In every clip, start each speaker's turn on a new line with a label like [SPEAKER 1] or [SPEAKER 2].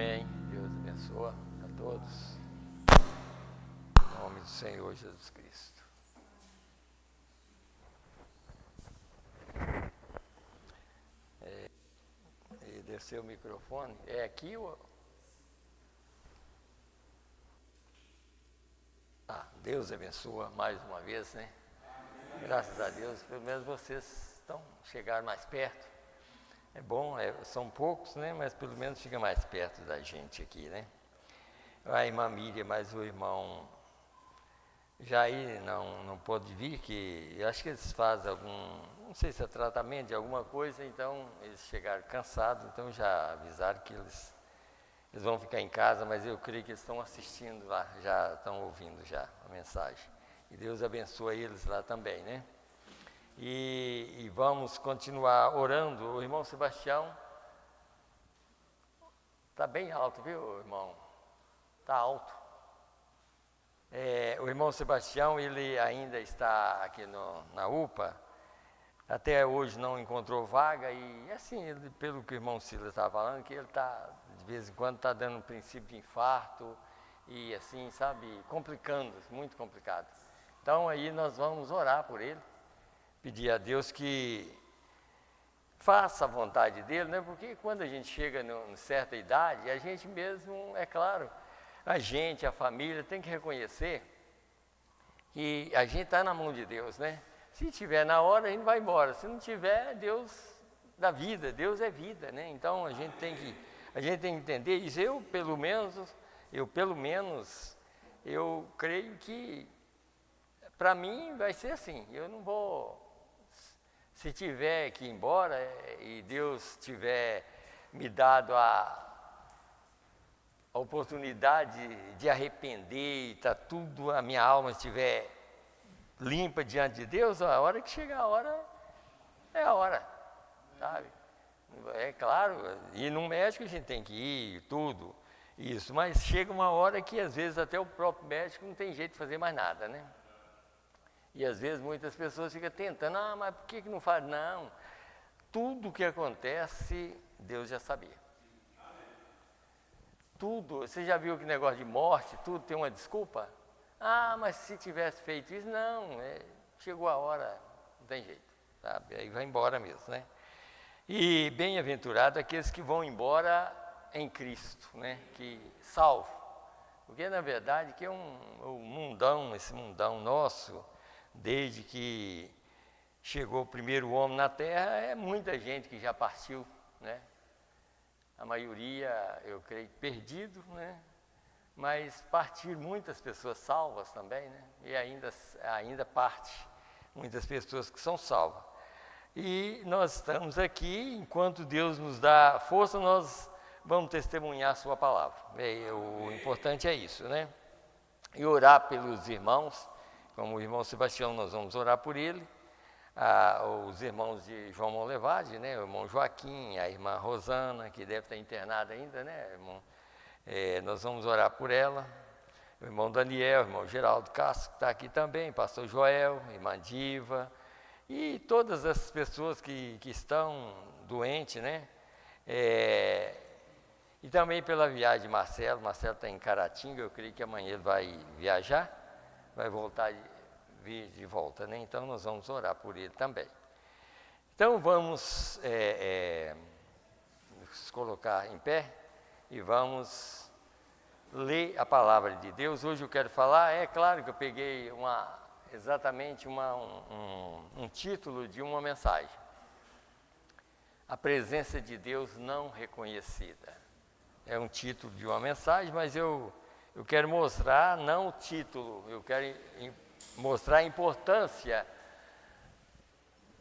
[SPEAKER 1] Amém. Deus abençoe a todos. Em nome do Senhor Jesus Cristo. E descer o microfone. É aqui ou... Deus abençoe mais uma vez, né? Graças a Deus, pelo menos vocês chegaram mais perto. É bom, são poucos, né? Mas pelo menos fica mais perto da gente aqui, né? A irmã Miriam, mas o irmão Jair não pôde vir, que eu acho que eles fazem não sei se é tratamento de alguma coisa, então eles chegaram cansados, então já avisaram que eles vão ficar em casa, mas eu creio que eles estão assistindo lá, já estão ouvindo já a mensagem. E Deus abençoe eles lá também, né? E vamos continuar orando. O irmão Sebastião está bem alto, viu, irmão? Está alto. O irmão Sebastião, ele ainda está aqui na UPA, até hoje não encontrou vaga e assim, pelo que o irmão Silas estava falando, que ele de vez em quando está dando um princípio de infarto e assim, sabe, complicando, muito complicado. Então aí nós vamos orar por ele, pedir a Deus que faça a vontade dele, né? Porque quando a gente chega em certa idade, a gente mesmo, é claro, a família tem que reconhecer que a gente está na mão de Deus, né? Se tiver na hora, a gente vai embora. Se não tiver, Deus dá vida, Deus é vida, né? Então a gente tem que entender isso. Eu creio que para mim vai ser assim. Eu não vou, se tiver que ir embora e Deus tiver me dado a oportunidade de arrepender e tá tudo, a minha alma estiver limpa diante de Deus, a hora que chegar a hora, é a hora, sabe? É claro, ir no médico a gente tem que ir, tudo, isso, mas chega uma hora que às vezes até o próprio médico não tem jeito de fazer mais nada, né? E às vezes muitas pessoas ficam tentando, mas por que não faz? Não, tudo o que acontece, Deus já sabia. Tudo, você já viu que negócio de morte, tudo tem uma desculpa? Mas se tivesse feito isso, não, chegou a hora, não tem jeito, sabe? Aí vai embora mesmo, né? E bem-aventurado aqueles que vão embora em Cristo, né? Que salvo. Porque na verdade que esse mundão nosso, desde que chegou o primeiro homem na Terra, é muita gente que já partiu, né? A maioria, eu creio, perdido, né? Mas partir muitas pessoas salvas também, né? E ainda parte muitas pessoas que são salvas. E nós estamos aqui, enquanto Deus nos dá força, nós vamos testemunhar a sua palavra. O importante é isso, né? E orar pelos irmãos, como o irmão Sebastião, nós vamos orar por ele. Os irmãos de João Monlevade, né? O irmão Joaquim, a irmã Rosana, que deve estar internada ainda, né, irmão? Nós vamos orar por ela, o irmão Daniel, o irmão Geraldo Castro, que está aqui também, pastor Joel, irmã Diva, e todas essas pessoas que estão doentes, né? E também pela viagem de Marcelo está em Caratinga, eu creio que amanhã ele vai viajar, vai vir de volta, né? Então nós vamos orar por ele também. Então vamos nos colocar em pé e vamos ler a palavra de Deus. Hoje eu quero falar, é claro que eu peguei exatamente um título de uma mensagem. A presença de Deus não reconhecida. É um título de uma mensagem, mas eu quero mostrar, não o título, eu quero mostrar a importância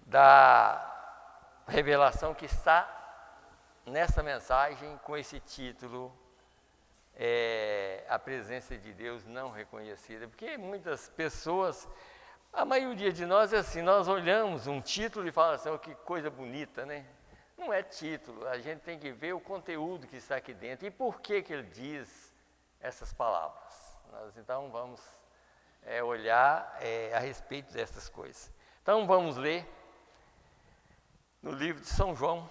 [SPEAKER 1] da revelação que está nessa mensagem com esse título, a presença de Deus não reconhecida. Porque muitas pessoas, a maioria de nós é assim, nós olhamos um título e falamos assim, que coisa bonita, né? Não é título, a gente tem que ver o conteúdo que está aqui dentro e por que ele diz essas palavras. Nós então vamos olhar a respeito dessas coisas. Então vamos ler no livro de São João,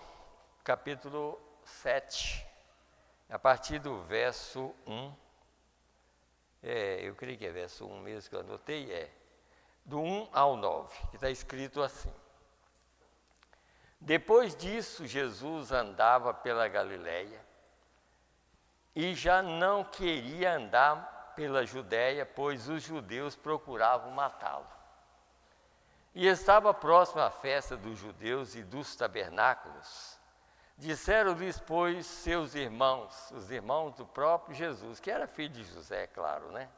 [SPEAKER 1] capítulo 7, a partir do verso 1, eu creio que é verso 1 mesmo que eu anotei, do 1 ao 9, que está escrito assim. Depois disso, Jesus andava pela Galileia e já não queria andar pela Judéia, pois os judeus procuravam matá-lo. E estava próximo à festa dos judeus e dos tabernáculos. Disseram-lhes, pois, seus irmãos, os irmãos do próprio Jesus, que era filho de José, claro, né?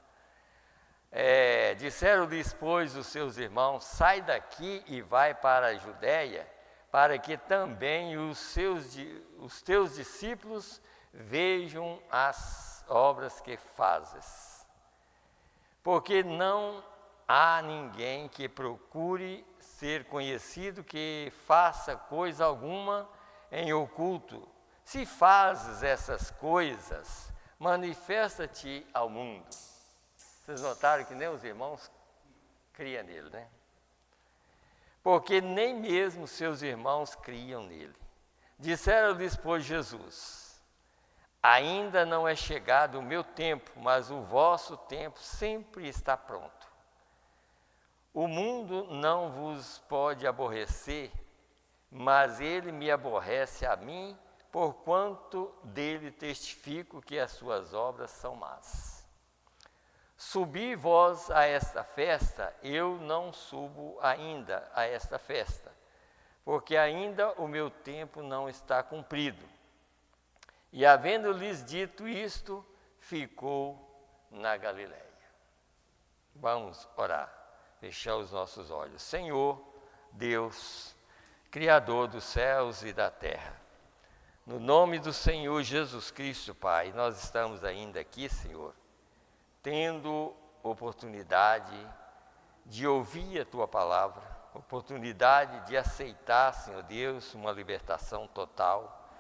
[SPEAKER 1] Disseram-lhes, pois, os seus irmãos, sai daqui e vai para a Judéia, para que também os teus discípulos vejam as obras que fazes. Porque não há ninguém que procure ser conhecido, que faça coisa alguma em oculto. Se fazes essas coisas, manifesta-te ao mundo. Vocês notaram que nem os irmãos criam nele, né? Porque nem mesmo seus irmãos criam nele. Disseram-lhes, pois, Jesus, ainda não é chegado o meu tempo, mas o vosso tempo sempre está pronto. O mundo não vos pode aborrecer, mas ele me aborrece a mim, porquanto dele testifico que as suas obras são más. Subi vós a esta festa, eu não subo ainda a esta festa, porque ainda o meu tempo não está cumprido. E havendo-lhes dito isto, ficou na Galileia. Vamos orar, fechar os nossos olhos. Senhor, Deus, Criador dos céus e da terra, no nome do Senhor Jesus Cristo, Pai, nós estamos ainda aqui, Senhor, tendo oportunidade de ouvir a Tua palavra, oportunidade de aceitar, Senhor Deus, uma libertação total.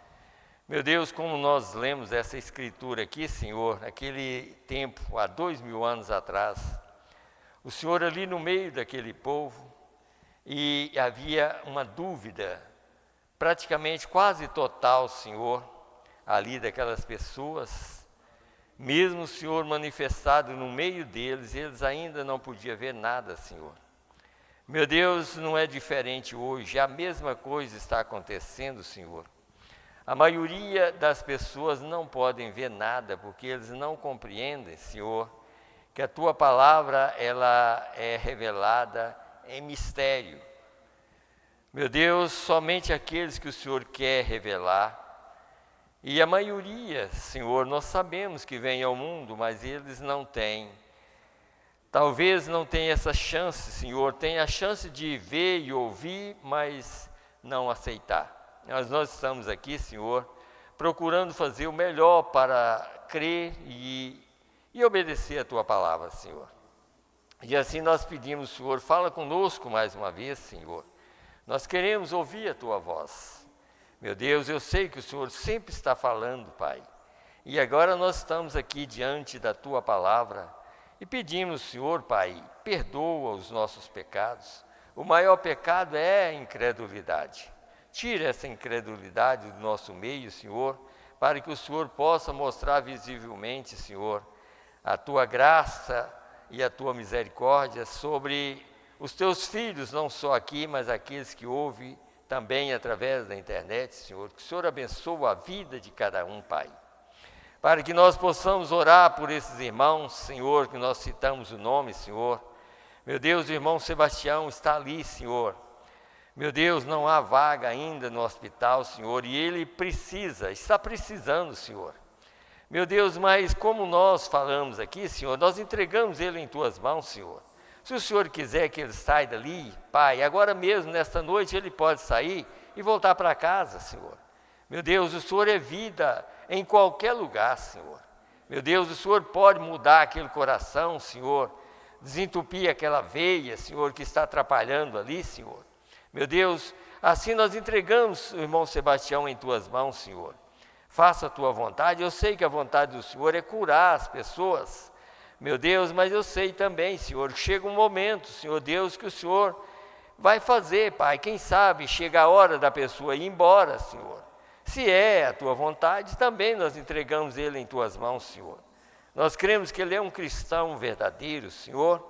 [SPEAKER 1] Meu Deus, como nós lemos essa escritura aqui, Senhor, naquele tempo, há 2000 anos atrás, o Senhor ali no meio daquele povo, e havia uma dúvida praticamente quase total, Senhor, ali daquelas pessoas. Mesmo o Senhor manifestado no meio deles, eles ainda não podiam ver nada, Senhor. Meu Deus, não é diferente hoje, a mesma coisa está acontecendo, Senhor. A maioria das pessoas não podem ver nada, porque eles não compreendem, Senhor, que a Tua palavra ela é revelada em mistério. Meu Deus, somente aqueles que o Senhor quer revelar. E a maioria, Senhor, nós sabemos que vem ao mundo, mas eles não têm. Talvez não tenha essa chance, Senhor, tem a chance de ver e ouvir, mas não aceitar. Mas nós estamos aqui, Senhor, procurando fazer o melhor para crer e obedecer a Tua palavra, Senhor. E assim nós pedimos, Senhor, fala conosco mais uma vez, Senhor. Nós queremos ouvir a Tua voz. Meu Deus, eu sei que o Senhor sempre está falando, Pai. E agora nós estamos aqui diante da Tua palavra e pedimos, Senhor, Pai, perdoa os nossos pecados. O maior pecado é a incredulidade. Tira essa incredulidade do nosso meio, Senhor, para que o Senhor possa mostrar visivelmente, Senhor, a Tua graça e a Tua misericórdia sobre os Teus filhos, não só aqui, mas aqueles que ouvem também através da internet, Senhor. Que o Senhor abençoe a vida de cada um, Pai. Para que nós possamos orar por esses irmãos, Senhor, que nós citamos o nome, Senhor. Meu Deus, o irmão Sebastião está ali, Senhor. Meu Deus, não há vaga ainda no hospital, Senhor, e ele está precisando, Senhor. Meu Deus, mas como nós falamos aqui, Senhor, nós entregamos ele em Tuas mãos, Senhor. Se o Senhor quiser que ele saia dali, Pai, agora mesmo, nesta noite, ele pode sair e voltar para casa, Senhor. Meu Deus, o Senhor é vida em qualquer lugar, Senhor. Meu Deus, o Senhor pode mudar aquele coração, Senhor, desentupir aquela veia, Senhor, que está atrapalhando ali, Senhor. Meu Deus, assim nós entregamos o irmão Sebastião em Tuas mãos, Senhor. Faça a Tua vontade. Eu sei que a vontade do Senhor é curar as pessoas, meu Deus, mas eu sei também, Senhor, chega um momento, Senhor Deus, que o Senhor vai fazer, Pai. Quem sabe chega a hora da pessoa ir embora, Senhor. Se é a tua vontade, também nós entregamos ele em tuas mãos, Senhor. Nós cremos que ele é um cristão verdadeiro, Senhor,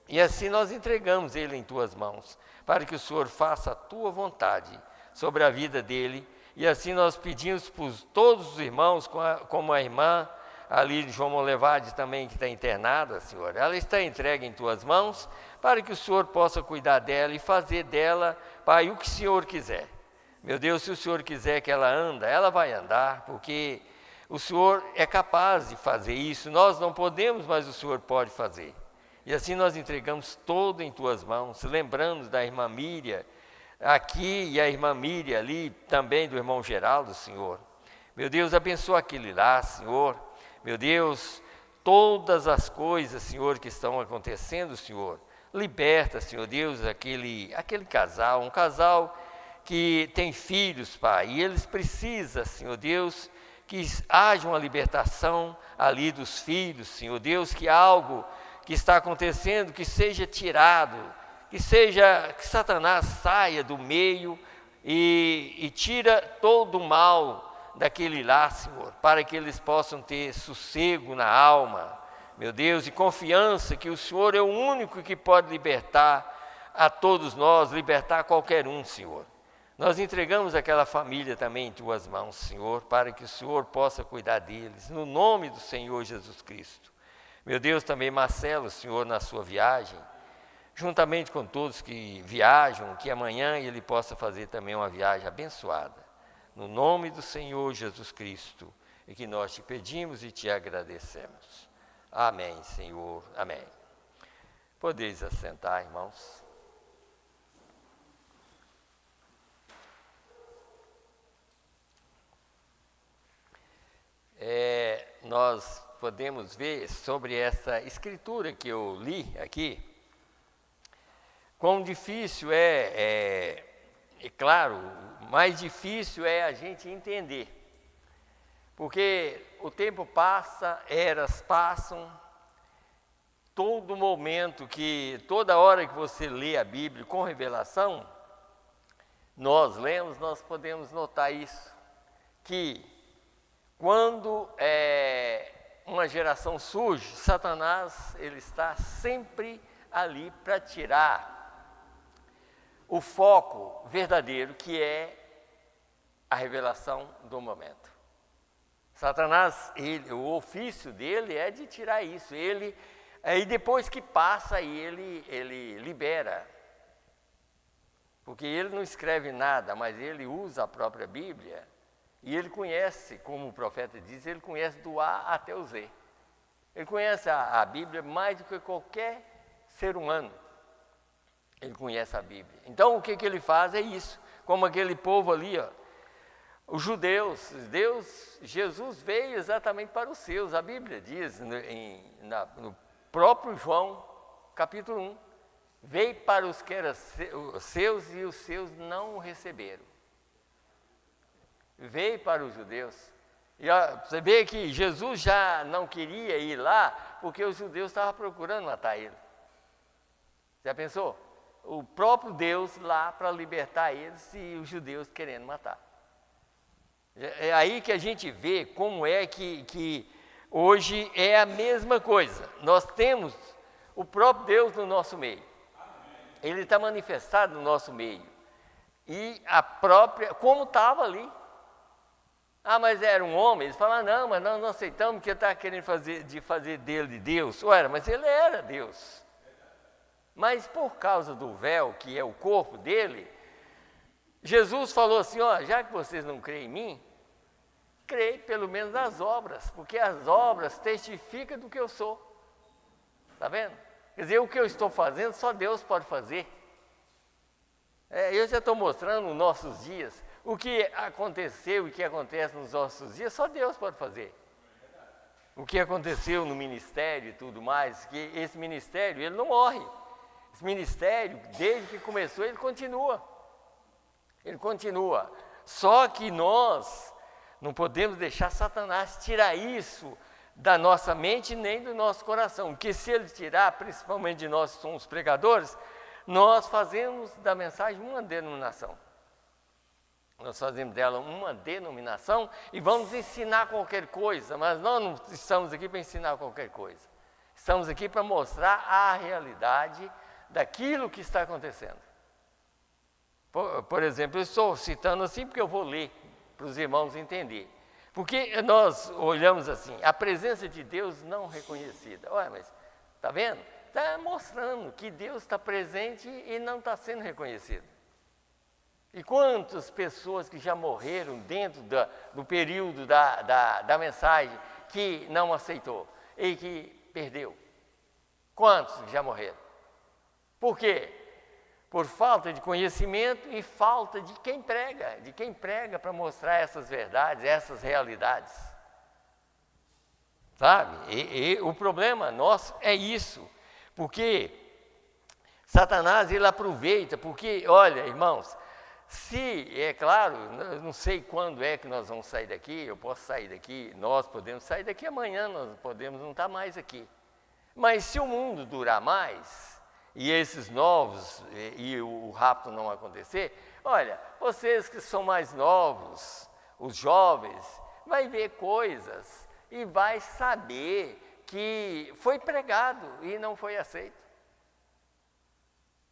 [SPEAKER 1] e assim nós entregamos ele em tuas mãos, para que o Senhor faça a tua vontade sobre a vida dele. E assim nós pedimos por todos os irmãos, como a irmã ali de João Monlevade também, que está internada, Senhor. Ela está entregue em tuas mãos, para que o Senhor possa cuidar dela e fazer dela, Pai, o que o Senhor quiser. Meu Deus, se o Senhor quiser que ela ande, ela vai andar, porque o Senhor é capaz de fazer isso. Nós não podemos, mas o Senhor pode fazer. E assim nós entregamos todo em tuas mãos, lembrando da irmã Miriam aqui e a irmã Miriam ali, também do irmão Geraldo, Senhor. Meu Deus, abençoa aquele lá, Senhor. Meu Deus, todas as coisas, Senhor, que estão acontecendo, Senhor. Liberta, Senhor Deus, aquele casal, um casal que tem filhos, Pai, e eles precisam, Senhor Deus, que haja uma libertação ali dos filhos, Senhor Deus, que algo que está acontecendo, que seja tirado, que Satanás saia do meio e tira todo o mal daquele lá, Senhor, para que eles possam ter sossego na alma, meu Deus, e confiança que o Senhor é o único que pode libertar a todos nós, libertar qualquer um, Senhor. Nós entregamos aquela família também em tuas mãos, Senhor, para que o Senhor possa cuidar deles, no nome do Senhor Jesus Cristo. Meu Deus, também Marcelo, Senhor, na sua viagem, juntamente com todos que viajam, que amanhã ele possa fazer também uma viagem abençoada. No nome do Senhor Jesus Cristo, é que nós te pedimos e te agradecemos. Amém, Senhor. Amém. Podeis assentar, irmãos. Nós podemos ver sobre essa escritura que eu li aqui, quão difícil é claro, mais difícil é a gente entender, porque o tempo passa, eras passam, todo momento toda hora que você lê a Bíblia com revelação, nós lemos, nós podemos notar isso, que quando uma geração surge, Satanás ele está sempre ali para tirar o foco verdadeiro, que é a revelação do momento. Satanás, o ofício dele é de tirar isso. Aí depois que passa, ele libera. Porque ele não escreve nada, mas ele usa a própria Bíblia. E ele conhece, como o profeta diz, ele conhece do A até o Z. Ele conhece a Bíblia mais do que qualquer ser humano. Ele conhece a Bíblia. Então, o que ele faz é isso. Como aquele povo ali, ó, os judeus, Jesus veio exatamente para os seus. A Bíblia diz, no próprio João, capítulo 1, veio para os que eram seus e os seus não o receberam. Veio para os judeus. E você vê que Jesus já não queria ir lá, porque os judeus estavam procurando matar ele. Já pensou? O próprio Deus lá para libertar eles e os judeus querendo matar. É aí que a gente vê como é que hoje é a mesma coisa. Nós temos o próprio Deus no nosso meio. Ele está manifestado no nosso meio. E a própria, como estava ali. Ah, mas era um homem. Eles falaram, não, mas nós não aceitamos que ele está querendo fazer dele de Deus. Ora, mas ele era Deus. Mas por causa do véu, que é o corpo dele, Jesus falou assim, ó, já que vocês não creem em mim, creem pelo menos nas obras, porque as obras testificam do que eu sou. Está vendo? Quer dizer, o que eu estou fazendo, só Deus pode fazer. Eu já estou mostrando nos nossos dias, o que aconteceu e o que acontece nos nossos dias, só Deus pode fazer. O que aconteceu no ministério e tudo mais, que esse ministério, ele não morre. Esse ministério, desde que começou, ele continua. Ele continua. Só que nós não podemos deixar Satanás tirar isso da nossa mente nem do nosso coração. Porque se ele tirar, principalmente de nós que somos pregadores, nós fazemos da mensagem uma denominação. nós fazemos dela uma denominação e vamos ensinar qualquer coisa, mas nós não estamos aqui para ensinar qualquer coisa. Estamos aqui para mostrar a realidade daquilo que está acontecendo. Por exemplo, eu estou citando assim porque eu vou ler para os irmãos entenderem. Porque nós olhamos assim, a presença de Deus não reconhecida. Olha, mas está vendo? Está mostrando que Deus está presente e não está sendo reconhecido. E quantas pessoas que já morreram dentro do período da mensagem que não aceitou e que perdeu? Quantos já morreram? Por quê? Por falta de conhecimento e falta de quem prega para mostrar essas verdades, essas realidades. Sabe? E o problema nosso é isso, porque Satanás, ele aproveita, porque, olha, irmãos, se, é claro, eu não sei quando é que nós vamos sair daqui, eu posso sair daqui, nós podemos sair daqui amanhã, nós podemos não estar mais aqui. Mas se o mundo durar mais, e esses novos, e o rapto não acontecer, olha, vocês que são mais novos, os jovens, vai ver coisas e vai saber que foi pregado e não foi aceito.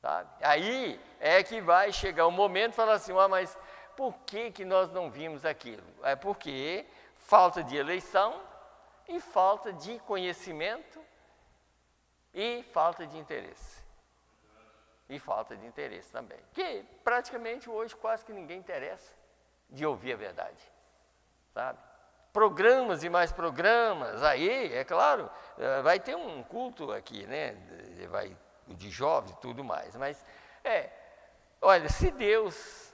[SPEAKER 1] Sabe? Aí é que vai chegar o momento de falar assim, mas por que nós não vimos aquilo? É porque falta de eleição e falta de conhecimento e falta de interesse. E falta de interesse também. Que praticamente hoje quase que ninguém interessa de ouvir a verdade. Sabe? Programas e mais programas. Aí, é claro, vai ter um culto aqui, né? Vai de jovens e tudo mais. Mas, olha, se Deus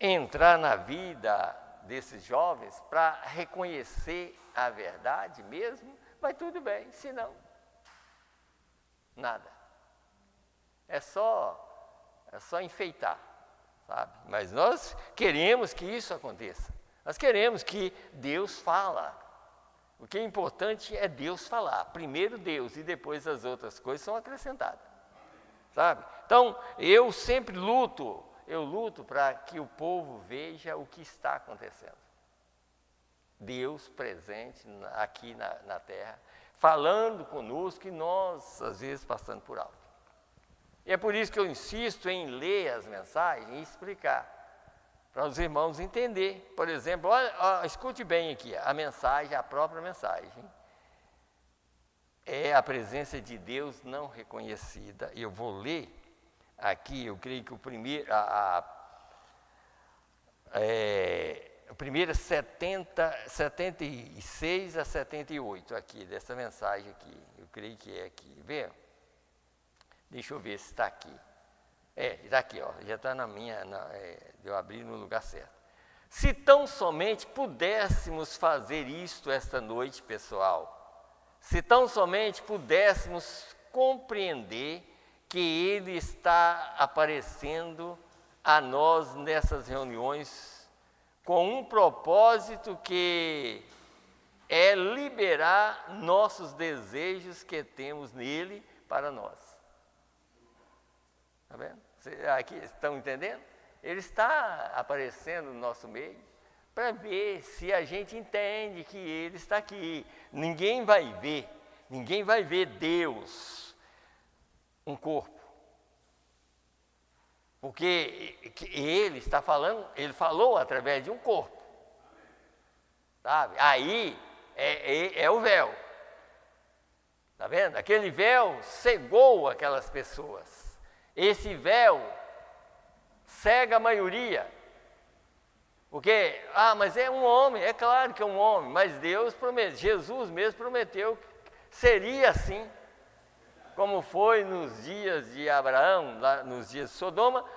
[SPEAKER 1] entrar na vida desses jovens para reconhecer a verdade mesmo, vai tudo bem. Se não, nada. É só enfeitar, sabe? Mas nós queremos que isso aconteça. Nós queremos que Deus fala. O que é importante é Deus falar. Primeiro Deus e depois as outras coisas são acrescentadas, sabe? Então, eu sempre luto para que o povo veja o que está acontecendo. Deus presente aqui na terra, falando conosco e nós, às vezes, passando por alto. E é por isso que eu insisto em ler as mensagens e explicar, para os irmãos entenderem. Por exemplo, escute bem aqui, a mensagem, a própria mensagem, é a presença de Deus não reconhecida. Eu vou ler aqui, eu creio que o primeiro, a primeira 76 a 78 aqui, dessa mensagem aqui, eu creio que é aqui, vê? Deixa eu ver se está aqui. Está aqui, já está eu abri no lugar certo. Se tão somente pudéssemos fazer isto esta noite, pessoal, se tão somente pudéssemos compreender que Ele está aparecendo a nós nessas reuniões com um propósito que é liberar nossos desejos que temos nele para nós. Está vendo? Aqui, estão entendendo? Ele está aparecendo no nosso meio para ver se a gente entende que Ele está aqui. Ninguém vai ver Deus, um corpo. Porque Ele está falando, Ele falou através de um corpo. Sabe? Aí é o véu. Está vendo? Aquele véu cegou aquelas pessoas. Esse véu cega a maioria. Porque, mas é um homem, é claro que é um homem, mas Jesus mesmo prometeu que seria assim, como foi nos dias de Abraão, lá nos dias de Sodoma,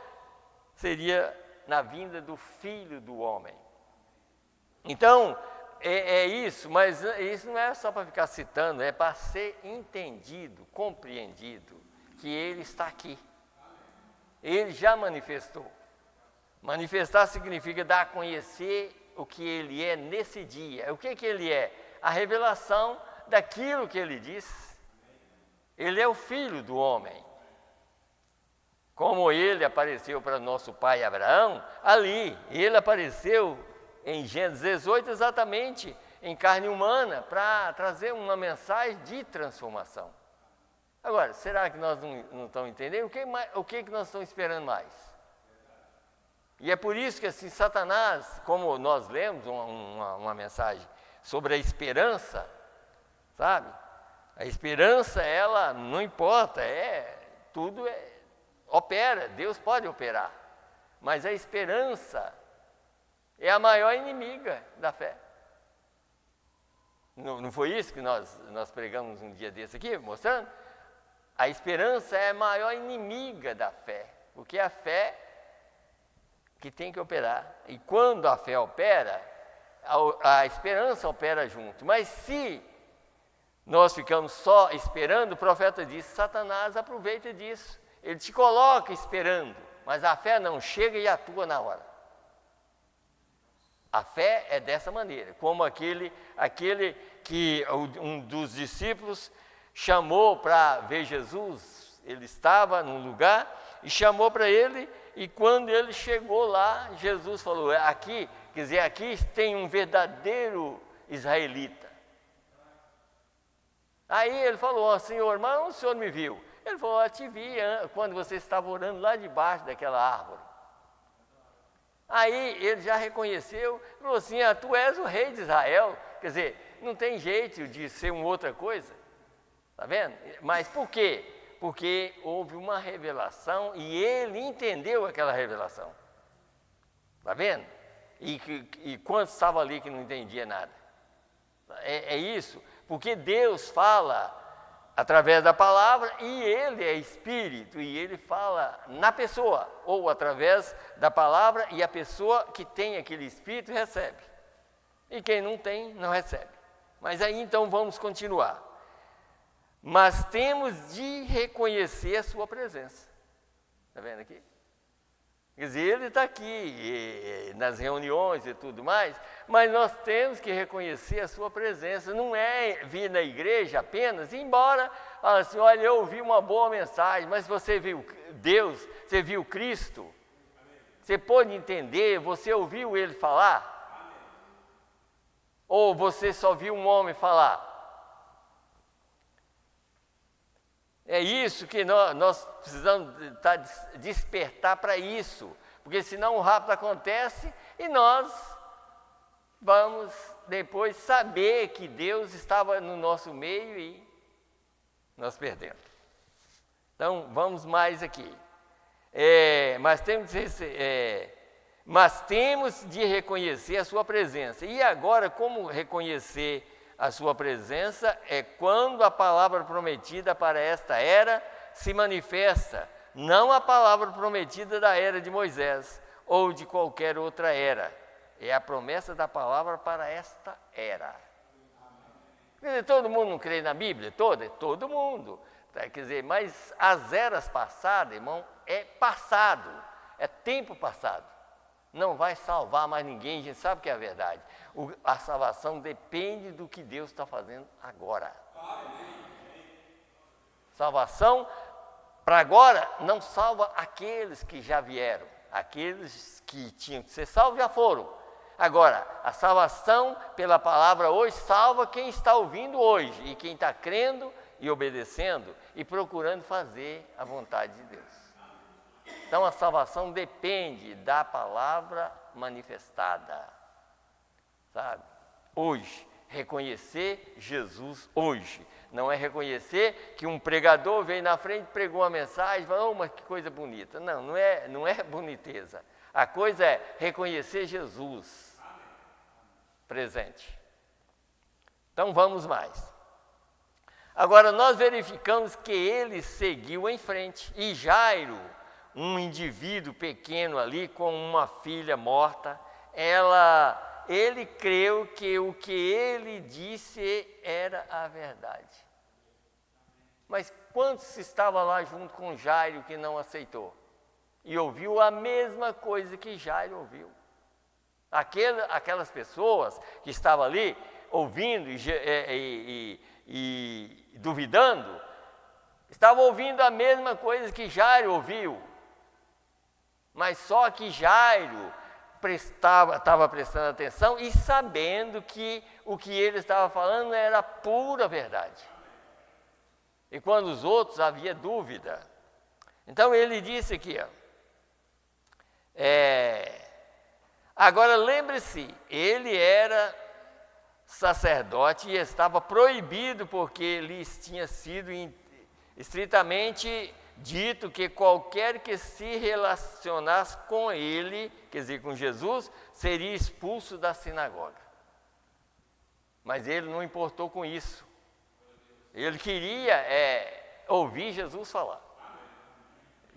[SPEAKER 1] seria na vinda do Filho do Homem. Então, é isso, mas isso não é só para ficar citando, é para ser entendido, compreendido, que Ele está aqui. Ele já manifestou. Manifestar significa dar a conhecer o que Ele é nesse dia. O que Ele é? A revelação daquilo que Ele diz. Ele é o Filho do homem. Como ele apareceu para nosso pai Abraão, ali, ele apareceu em Gênesis 18 exatamente em carne humana para trazer uma mensagem de transformação. Agora, será que nós não estamos entendendo? O que nós estamos esperando mais? E é por isso que assim, Satanás, como nós lemos uma mensagem sobre a esperança, sabe? A esperança, ela não importa, tudo opera, Deus pode operar. Mas a esperança é a maior inimiga da fé. Não foi isso que nós pregamos um dia desse aqui, mostrando? A esperança é a maior inimiga da fé, porque é a fé que tem que operar. E quando a fé opera, a esperança opera junto. Mas se nós ficamos só esperando, o profeta disse, Satanás aproveita disso. Ele te coloca esperando, mas a fé não chega e atua na hora. A fé é dessa maneira, como aquele que um dos discípulos chamou para ver Jesus. Ele estava num lugar e chamou para ele, e quando ele chegou lá, Jesus falou, aqui tem um verdadeiro israelita. Aí ele falou, Senhor, mas onde o Senhor me viu? Ele falou, eu te vi quando você estava orando lá debaixo daquela árvore. Aí ele já reconheceu, falou assim, tu és o rei de Israel. Quer dizer, não tem jeito de ser uma outra coisa. Está vendo? Mas por quê? Porque houve uma revelação e ele entendeu aquela revelação. Está vendo? E quantos estavam ali que não entendia nada? É isso, porque Deus fala através da palavra e ele é espírito e ele fala na pessoa, ou através da palavra e a pessoa que tem aquele espírito recebe. E quem não tem, não recebe. Mas aí então vamos continuar. Mas temos de reconhecer a sua presença. Está vendo aqui? Quer dizer, ele está aqui nas reuniões e tudo mais, mas nós temos que reconhecer a sua presença. Não é vir na igreja apenas, ir embora, falar assim, olha, eu ouvi uma boa mensagem, mas você viu Deus, você viu Cristo, você pôde entender, você ouviu Ele falar? Ou você só viu um homem falar? É isso que nós precisamos despertar para isso, porque senão o rápido acontece e nós vamos depois saber que Deus estava no nosso meio e nós perdemos. Então, vamos mais aqui. Mas temos de reconhecer a sua presença. E agora, como reconhecer a sua presença? É quando a palavra prometida para esta era se manifesta, não a palavra prometida da era de Moisés ou de qualquer outra era. É a promessa da palavra para esta era. Quer dizer, todo mundo não crê na Bíblia toda? Todo mundo. Quer dizer, mas as eras passadas, irmão, é passado, é tempo passado. Não vai salvar mais ninguém, a gente sabe que é a verdade. A salvação depende do que Deus está fazendo agora. Salvação, para agora, não salva aqueles que já vieram. Aqueles que tinham que ser salvos já foram. Agora, a salvação pela palavra hoje salva quem está ouvindo hoje. E quem está crendo e obedecendo e procurando fazer a vontade de Deus. Então, a salvação depende da palavra manifestada, sabe? Hoje, reconhecer Jesus hoje. Não é reconhecer que um pregador veio na frente, pregou uma mensagem, falou, mas que coisa bonita. Não é boniteza. A coisa é reconhecer Jesus presente. Então, vamos mais. Agora, nós verificamos que ele seguiu em frente. E Jairo, um indivíduo pequeno ali com uma filha morta, ele creu que o que ele disse era a verdade. Mas quantos estavam lá junto com Jairo que não aceitou? E ouviu a mesma coisa que Jairo ouviu. Aquelas pessoas que estavam ali ouvindo e duvidando, estavam ouvindo a mesma coisa que Jairo ouviu. Mas só que Jairo estava prestando atenção e sabendo que o que ele estava falando era pura verdade. E quando os outros havia dúvida. Então ele disse aqui, ó, agora lembre-se, ele era sacerdote e estava proibido porque lhes tinha sido estritamente dito que qualquer que se relacionasse com ele, quer dizer, com Jesus, seria expulso da sinagoga. Mas ele não importou com isso. Ele queria ouvir Jesus falar.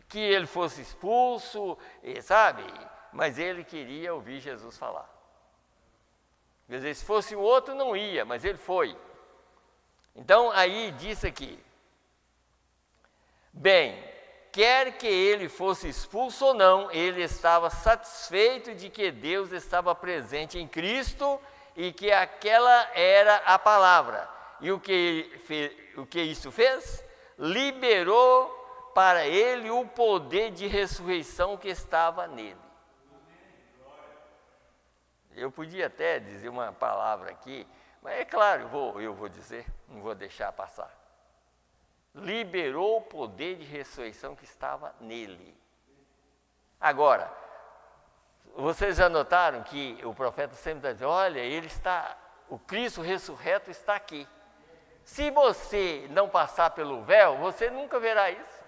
[SPEAKER 1] Que ele fosse expulso, sabe? Mas ele queria ouvir Jesus falar. Quer dizer, se fosse o outro não ia, mas ele foi. Então aí disse aqui, bem, quer que ele fosse expulso ou não, ele estava satisfeito de que Deus estava presente em Cristo e que aquela era a palavra. E o que isso fez? Liberou para ele o poder de ressurreição que estava nele. Eu podia até dizer uma palavra aqui, mas é claro, eu vou dizer, não vou deixar passar. Liberou o poder de ressurreição que estava nele. Agora, vocês já notaram que o profeta sempre está dizendo, olha, o Cristo ressurreto está aqui. Se você não passar pelo véu, você nunca verá isso.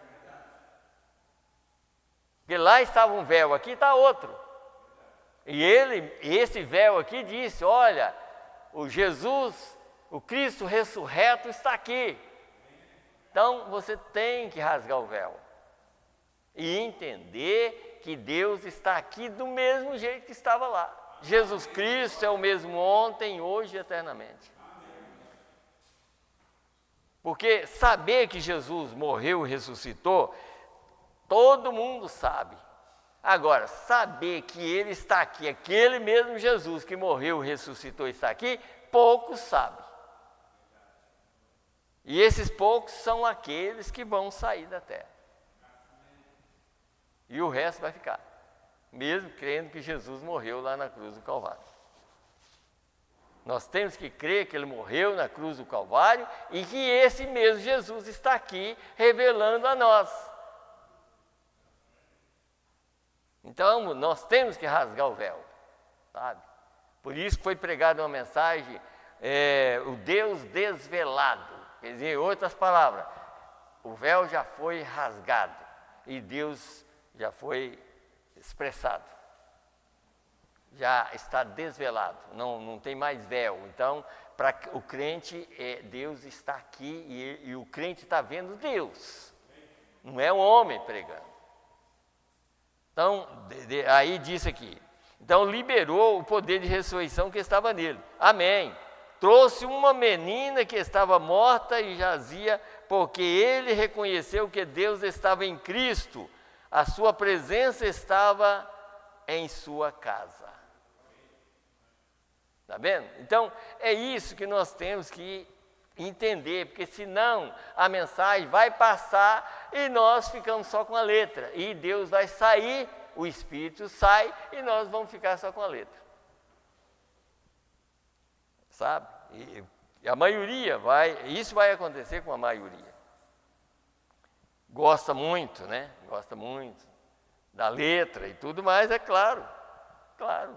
[SPEAKER 1] Porque lá estava um véu, aqui está outro. E esse véu aqui disse, olha, o Jesus, o Cristo ressurreto está aqui. Então você tem que rasgar o véu e entender que Deus está aqui do mesmo jeito que estava lá. Jesus Cristo é o mesmo ontem, hoje e eternamente. Porque saber que Jesus morreu e ressuscitou, todo mundo sabe. Agora, saber que Ele está aqui, aquele mesmo Jesus que morreu e ressuscitou está aqui, poucos sabem. E esses poucos são aqueles que vão sair da terra. E o resto vai ficar, mesmo crendo que Jesus morreu lá na cruz do Calvário. Nós temos que crer que Ele morreu na cruz do Calvário e que esse mesmo Jesus está aqui revelando a nós. Então, nós temos que rasgar o véu, sabe? Por isso foi pregada uma mensagem, o Deus desvelado. Quer dizer, em outras palavras, o véu já foi rasgado e Deus já foi expressado. Já está desvelado, não tem mais véu. Então, para o crente, Deus está aqui e o crente está vendo Deus. Não é um homem pregando. Então, aí disse aqui, então liberou o poder de ressurreição que estava nele. Amém. Trouxe uma menina que estava morta e jazia, porque ele reconheceu que Deus estava em Cristo, a sua presença estava em sua casa. Está vendo? Então, é isso que nós temos que entender, porque senão a mensagem vai passar e nós ficamos só com a letra, e Deus vai sair, o Espírito sai e nós vamos ficar só com a letra. Sabe? E a maioria isso vai acontecer com a maioria. Gosta muito, né? Gosta muito da letra e tudo mais, é claro. Claro.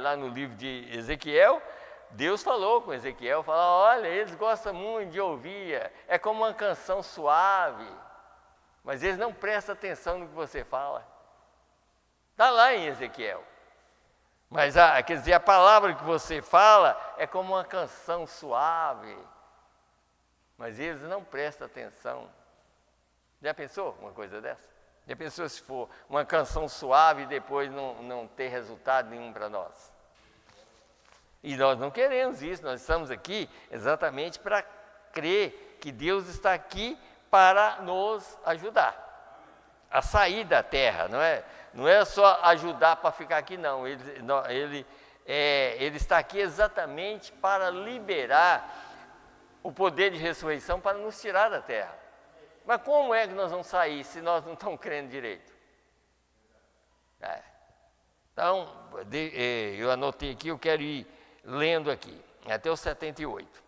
[SPEAKER 1] Lá no livro de Ezequiel, Deus falou com Ezequiel, falou, olha, eles gostam muito de ouvir, é como uma canção suave, mas eles não prestam atenção no que você fala. Está lá em Ezequiel. Mas, quer dizer, a palavra que você fala é como uma canção suave, mas eles não prestam atenção. Já pensou uma coisa dessa? Já pensou se for uma canção suave e depois não ter resultado nenhum para nós? E nós não queremos isso, nós estamos aqui exatamente para crer que Deus está aqui para nos ajudar a sair da terra, não é só ajudar para ficar aqui, não. Ele está aqui exatamente para liberar o poder de ressurreição para nos tirar da terra. Mas como é que nós vamos sair se nós não estamos crendo direito? Então, eu anotei aqui, eu quero ir lendo aqui, até o 78.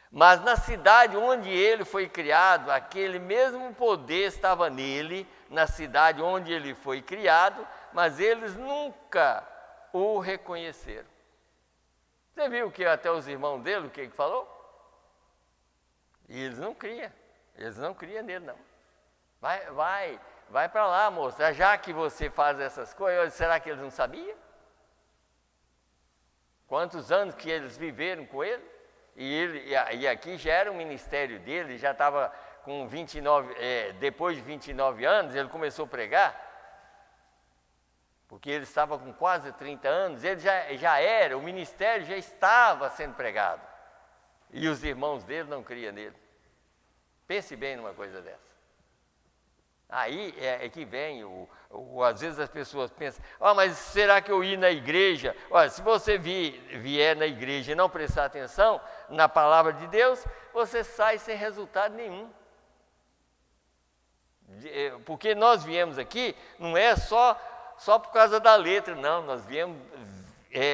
[SPEAKER 1] Mas na cidade onde ele foi criado, aquele mesmo poder estava nele, na cidade onde ele foi criado, mas eles nunca o reconheceram. Você viu que até os irmãos dele, o que ele falou? E eles não criam nele não. Vai para lá, moça, já que você faz essas coisas, será que eles não sabiam? Quantos anos que eles viveram com ele? E aqui já era o ministério dele, já estava com 29, depois de 29 anos, ele começou a pregar, porque ele estava com quase 30 anos, ele já era, o ministério já estava sendo pregado, e os irmãos dele não criam nele. Pense bem numa coisa dessa. Aí é que vem, às vezes as pessoas pensam, mas será que eu ir na igreja? Olha, se você vier na igreja e não prestar atenção na palavra de Deus, você sai sem resultado nenhum. Porque nós viemos aqui, não é só por causa da letra, não, nós viemos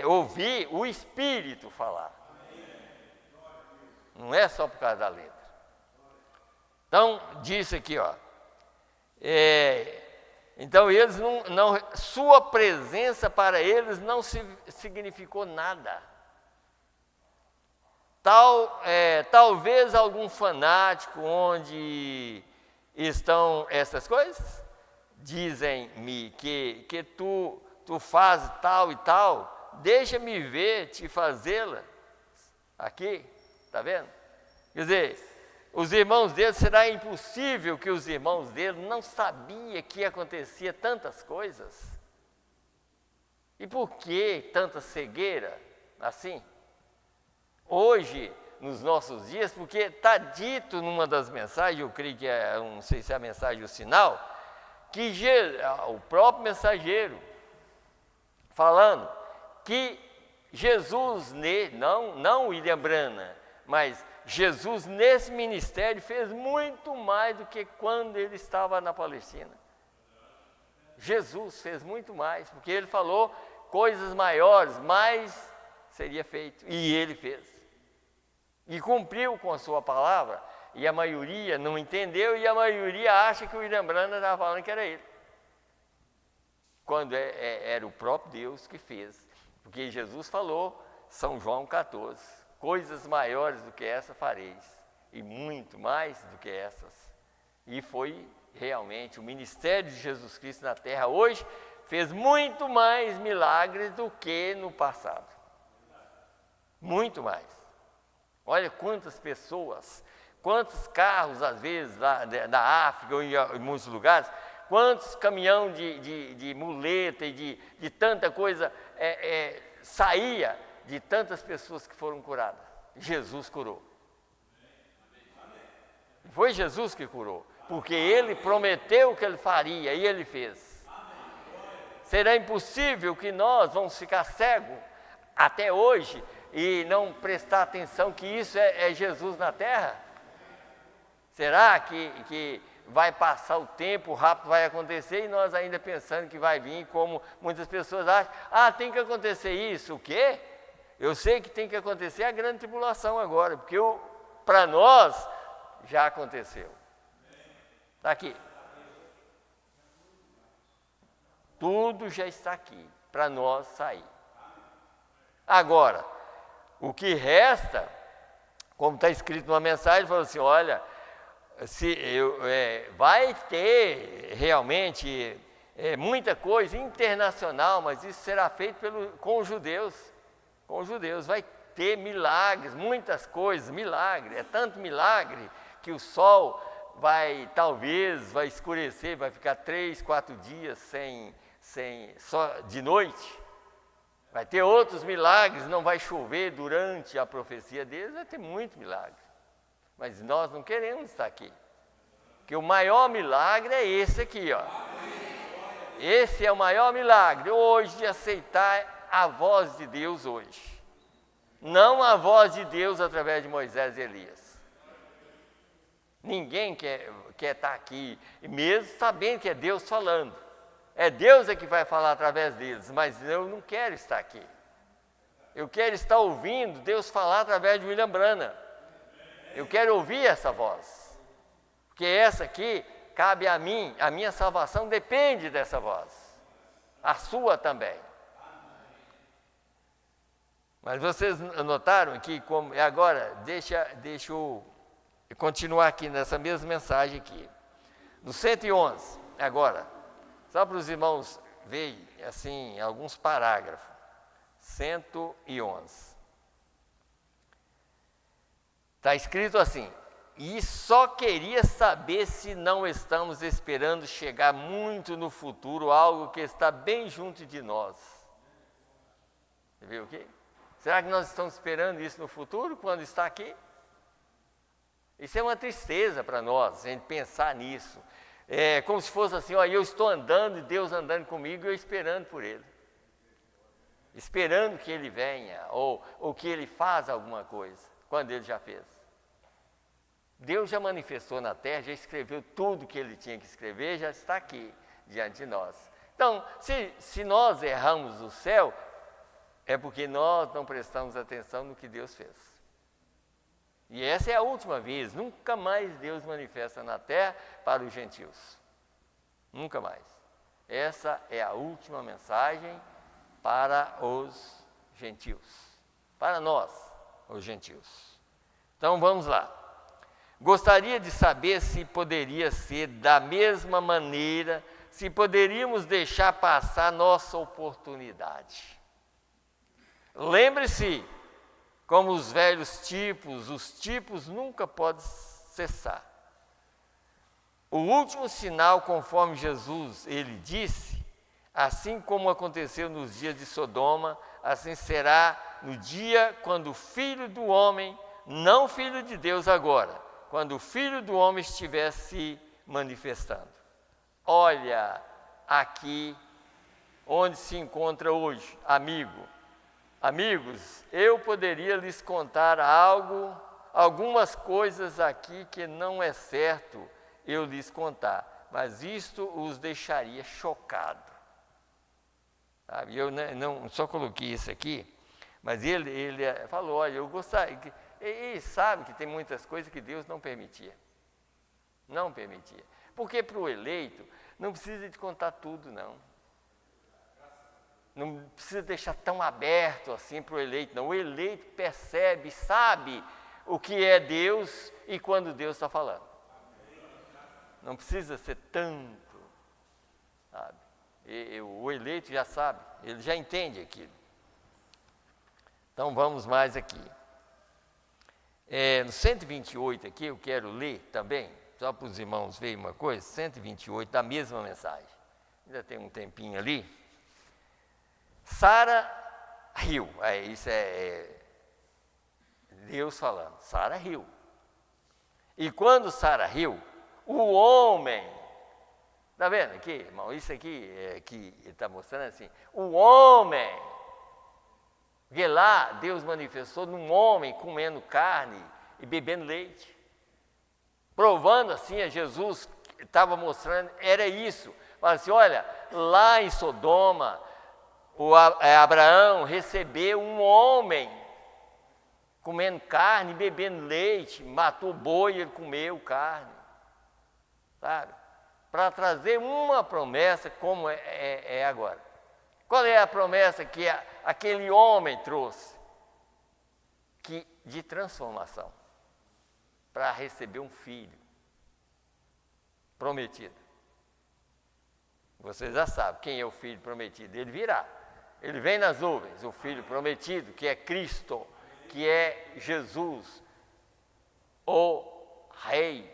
[SPEAKER 1] ouvir o Espírito falar. Não é só por causa da letra. Então, disse aqui, então eles sua presença para eles não significou nada. Talvez algum fanático onde estão essas coisas, dizem-me que tu fazes tal e tal, deixa-me ver te fazê-la aqui, está vendo? Quer dizer, os irmãos dele, será impossível que os irmãos dele não sabiam que acontecia tantas coisas? E por que tanta cegueira assim? Hoje, nos nossos dias, porque está dito numa das mensagens, eu creio que não sei se é a mensagem ou o sinal, que o próprio mensageiro, falando que Jesus, não William Branham, mas Jesus nesse ministério fez muito mais do que quando ele estava na Palestina. Jesus fez muito mais, porque ele falou coisas maiores, mais seria feito, e ele fez. E cumpriu com a sua palavra, e a maioria não entendeu, e a maioria acha que o William Branham estava falando que era ele. Quando era o próprio Deus que fez, porque Jesus falou, São João 14, coisas maiores do que essa fareis, e muito mais do que essas. E foi realmente o ministério de Jesus Cristo na terra hoje, fez muito mais milagres do que no passado. Muito mais. Olha quantas pessoas, quantos carros, às vezes, lá da África ou em muitos lugares, quantos caminhão de muleta e de tanta coisa saía de tantas pessoas que foram curadas. Jesus curou. Foi Jesus que curou, porque ele prometeu que ele faria e ele fez. Será impossível que nós vamos ficar cegos até hoje e não prestar atenção que isso é Jesus na terra? Será que vai passar o tempo, rápido vai acontecer e nós ainda pensando que vai vir, como muitas pessoas acham, tem que acontecer isso, o quê? Eu sei que tem que acontecer a grande tribulação agora, porque para nós já aconteceu. Está aqui. Tudo já está aqui, para nós sair. Agora, o que resta, como está escrito numa mensagem, falou assim, olha, vai ter realmente muita coisa internacional, mas isso será feito com os judeus. Com os judeus vai ter milagres, muitas coisas, milagre, é tanto milagre que o sol vai escurecer, vai ficar 3, 4 dias só de noite. Vai ter outros milagres, não vai chover durante a profecia deles, vai ter muito milagre. Mas nós não queremos estar aqui. Porque o maior milagre é esse aqui, Esse é o maior milagre hoje, de aceitar a voz de Deus hoje. Não a voz de Deus através de Moisés e Elias. Ninguém quer estar aqui, mesmo sabendo que é Deus falando. É Deus que vai falar através deles, mas eu não quero estar aqui. Eu quero estar ouvindo Deus falar através de William Branham. Eu quero ouvir essa voz. Porque essa aqui cabe a mim, a minha salvação depende dessa voz. A sua também. Mas vocês notaram que, como agora, deixa eu continuar aqui nessa mesma mensagem aqui. No 111, agora, só para os irmãos verem, assim, alguns parágrafos. 111. Está escrito assim: e só queria saber se não estamos esperando chegar muito no futuro algo que está bem junto de nós. Você viu o quê? Será que nós estamos esperando isso no futuro, quando está aqui? Isso é uma tristeza para nós, a gente pensar nisso. É como se fosse assim, ó, eu estou andando e Deus andando comigo e eu esperando por Ele. Esperando que Ele venha, ou que Ele faça alguma coisa, quando Ele já fez. Deus já manifestou na terra, já escreveu tudo que Ele tinha que escrever, já está aqui, diante de nós. Então, se nós erramos o céu, é porque nós não prestamos atenção no que Deus fez. E essa é a última vez, nunca mais Deus manifesta na terra para os gentios. Nunca mais. Essa é a última mensagem para os gentios. Para nós, os gentios. Então vamos lá. Gostaria de saber se poderia ser da mesma maneira, se poderíamos deixar passar nossa oportunidade. Lembre-se, como os velhos tipos, os tipos nunca podem cessar. O último sinal, conforme Jesus, ele disse, assim como aconteceu nos dias de Sodoma, assim será no dia quando o Filho do Homem, não Filho de Deus agora, quando o Filho do Homem estiver se manifestando. Olha aqui onde se encontra hoje, amigos, eu poderia lhes contar algumas coisas aqui que não é certo eu lhes contar, mas isto os deixaria chocado. Sabe? Eu não só coloquei isso aqui, mas ele falou, olha, eu gostaria, e sabe que tem muitas coisas que Deus não permitia. Não permitia. Porque para o eleito, não precisa de contar tudo, não. Não precisa deixar tão aberto assim para o eleito, não. O eleito percebe, sabe o que é Deus e quando Deus está falando. Não precisa ser tanto, sabe? O eleito já sabe, ele já entende aquilo. Então vamos mais aqui. No 128 aqui, eu quero ler também, só para os irmãos verem uma coisa, 128 da mesma mensagem. Ainda tem um tempinho ali. Sara riu, isso é Deus falando, Sara riu. E quando Sara riu, o homem, está vendo aqui, irmão, isso aqui que ele está mostrando assim, o homem, porque lá Deus manifestou num homem comendo carne e bebendo leite, provando assim a Jesus, estava mostrando, era isso, fala assim, olha, lá em Sodoma, Abraão recebeu um homem comendo carne e bebendo leite, matou boi e ele comeu carne, sabe? Para trazer uma promessa como é agora. Qual é a promessa que aquele homem trouxe? De transformação, para receber um filho prometido. Vocês já sabem quem é o filho prometido, ele virá. Ele vem nas nuvens, o Filho prometido, que é Cristo, que é Jesus, o Rei,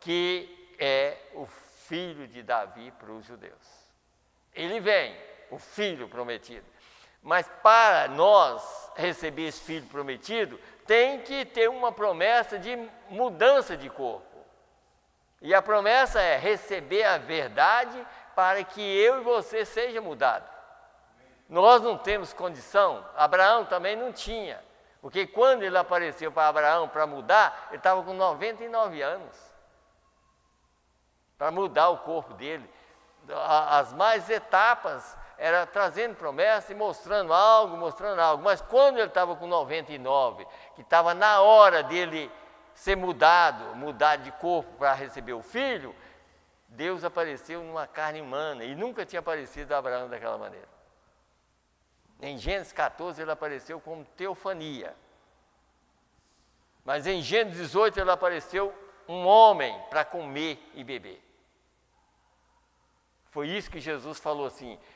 [SPEAKER 1] que é o Filho de Davi para os judeus. Ele vem, o Filho prometido. Mas para nós receber esse Filho prometido, tem que ter uma promessa de mudança de corpo. E a promessa é receber a verdade para que eu e você seja mudado. Nós não temos condição, Abraão também não tinha, porque quando ele apareceu para Abraão para mudar, ele estava com 99 anos, para mudar o corpo dele, as mais etapas, era trazendo promessa e mostrando algo, mas quando ele estava com 99, que estava na hora dele ser mudar de corpo para receber o filho, Deus apareceu numa carne humana, e nunca tinha aparecido a Abraão daquela maneira. Em Gênesis 14 ele apareceu como teofania, mas em Gênesis 18 ele apareceu um homem para comer e beber. Foi isso que Jesus falou